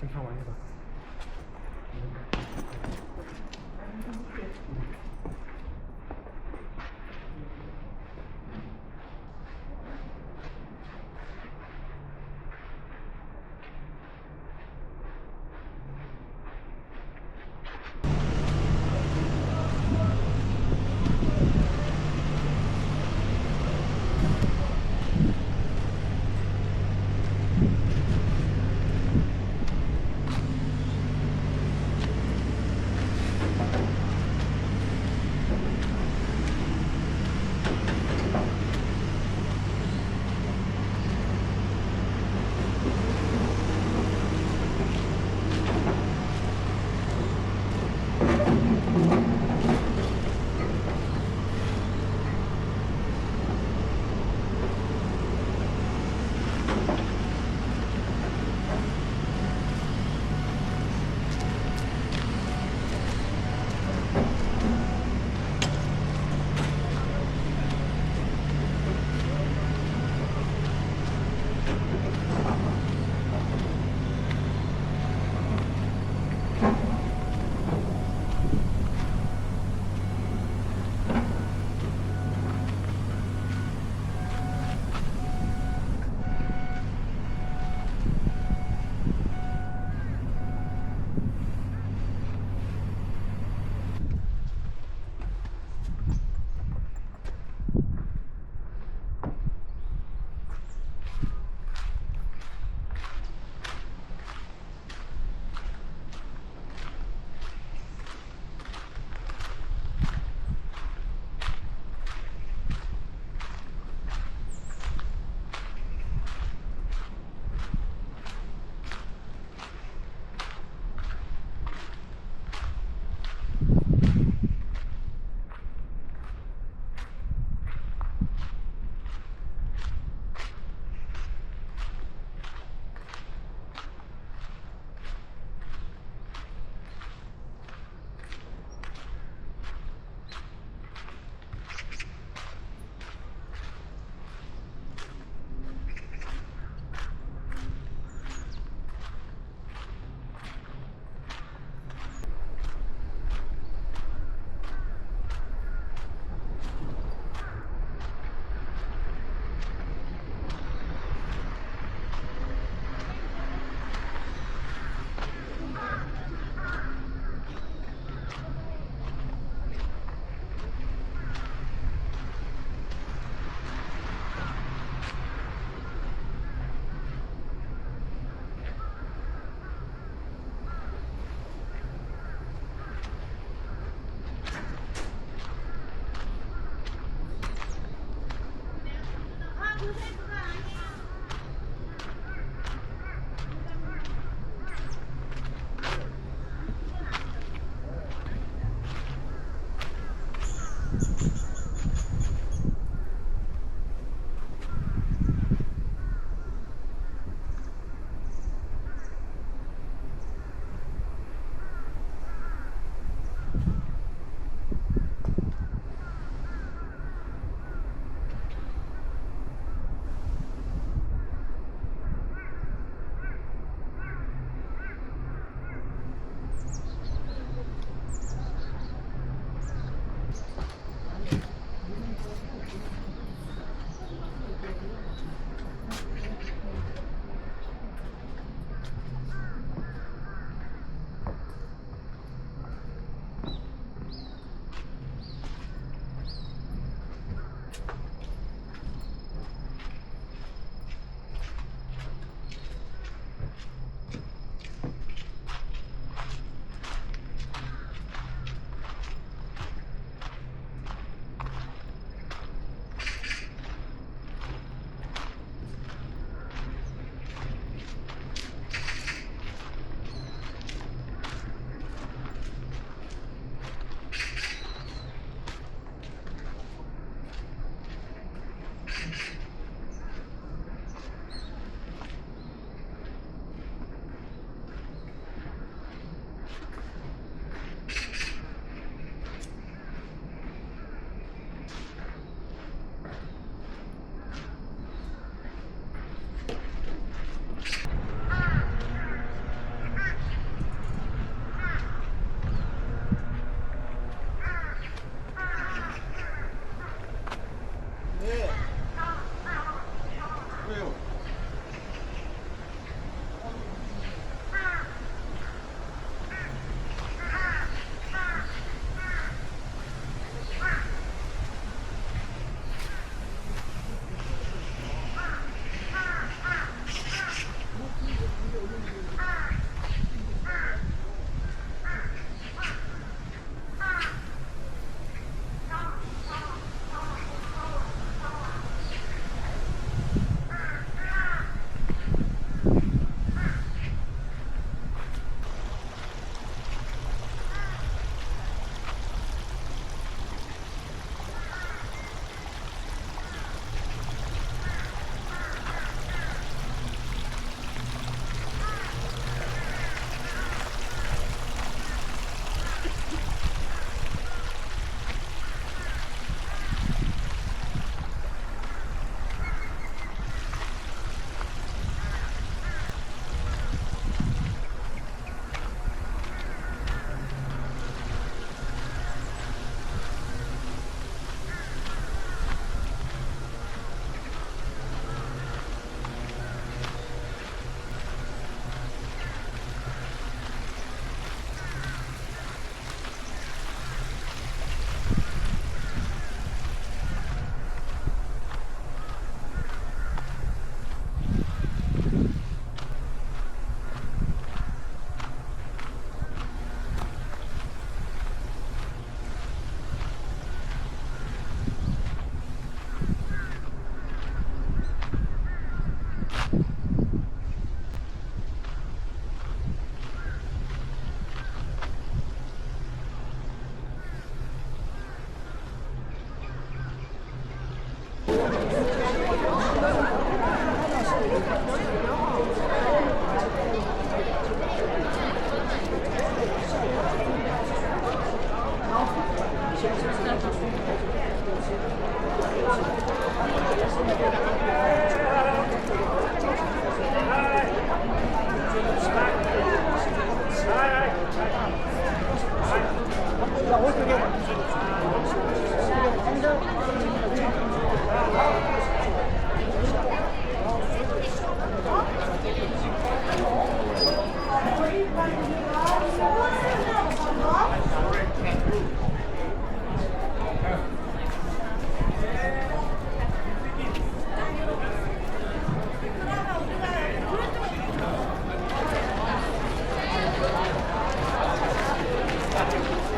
신청 많이 해봤어.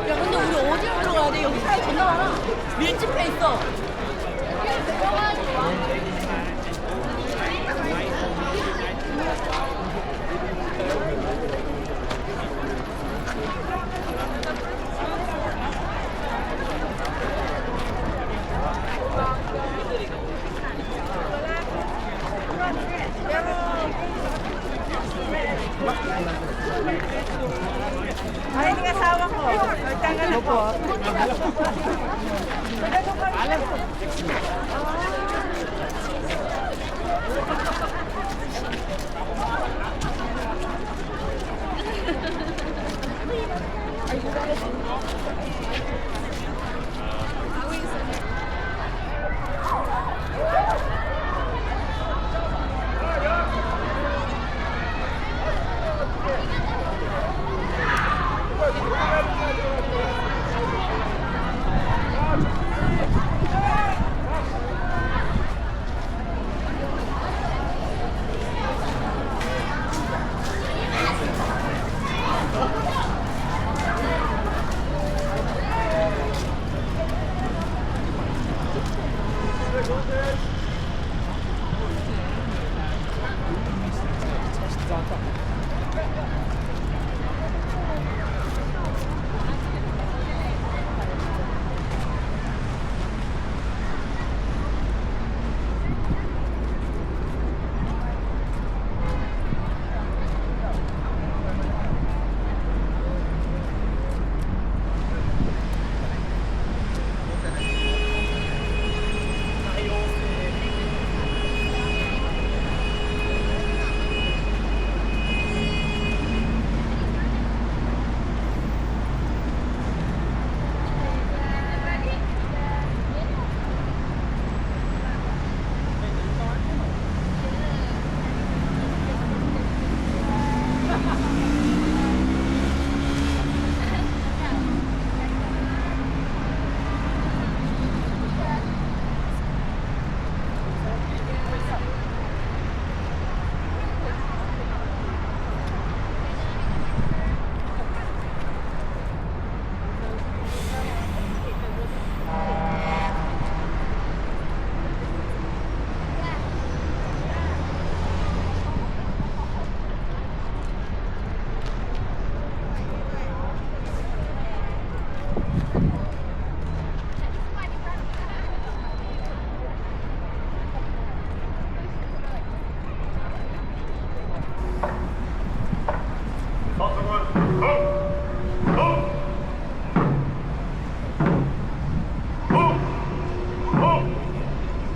야, 근데 우리 어디로 들어가야 돼? 여기 사람 존나 많아. 밀집해 있어. Ay, hindi asawa ko. Nagtanggal na po.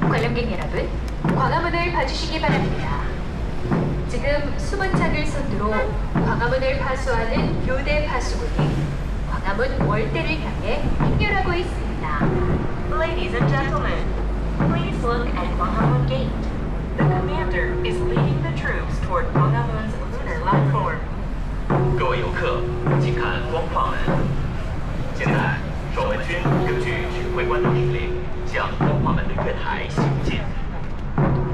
관람객 여러분, 광화문을 봐주시기 바랍니다. 지금 수문장을 선두로 광화문을 파수하는 교대 파수군이 광화문 월대를 향해 행렬하고 있습니다. Ladies and gentlemen, please look at Gwanghwamun Gate. The commander is leading the troops toward Gwanghwamun's lunar platform. 各位游客，请看光化门。现在，守门军根据指挥官的命令，向光化门的月台行进。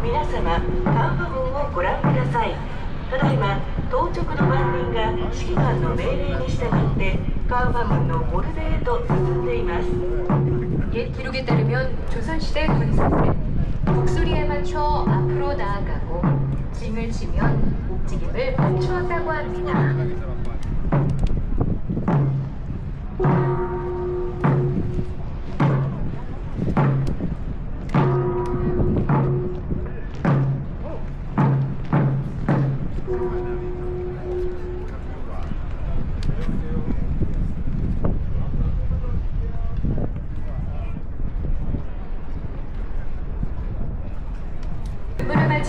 皆様、カンファ門をご覧ください。ただいま、到着の番人が指揮官の命令に従ってカンファ門のモルベへと進んでいます。 옛 기록에 따르면 조선시대 군사들은 북소리에 맞춰 앞으로 나아가고 징을 치면 움직임을 멈추었다고 합니다.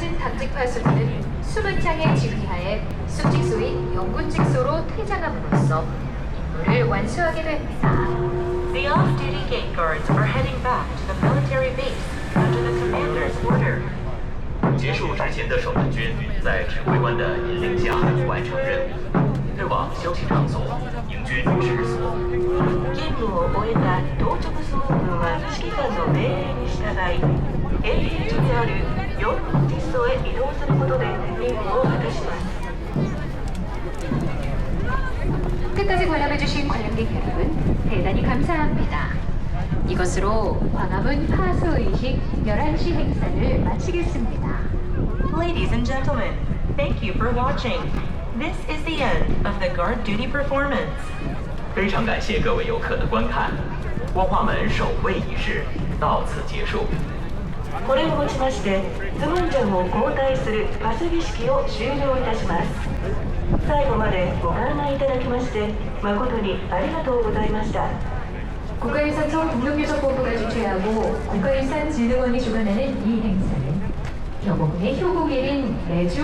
빠진 당직파 수들은 숨은 창의 지휘하에 숙직소인 영군직소로 퇴장함으로써 임무를 완수하게 됩니다. The off-duty gate guards are heading back to the military base under the commander's order. 结束执勤的守门军在指挥官的引领下完成任务，退往休息场所，迎军直所。勤務を終えた当直相軍は指揮官の命令に従い、営業所である四分実装へ移動することで任務を果たします。 끝까지 관람해주신 관람객 여러분, 대단히 감사합니다. 이것으로 광화문 파수의식 11시 행사를 마치겠습니다. Ladies and gentlemen, thank you for watching. This is the end of the guard duty performance. 非常感谢各位游客的观看，光化门守卫仪式到此结束。これをもちましてズムンジャンを交代するパス儀式を終了いたします。最後までご観覧いただきまして誠にありがとうございました。 국가유산청 동력유적본부가 주최하고 국가유산진흥원이 주관하는 이 행사는 경호군의 효공일인 매주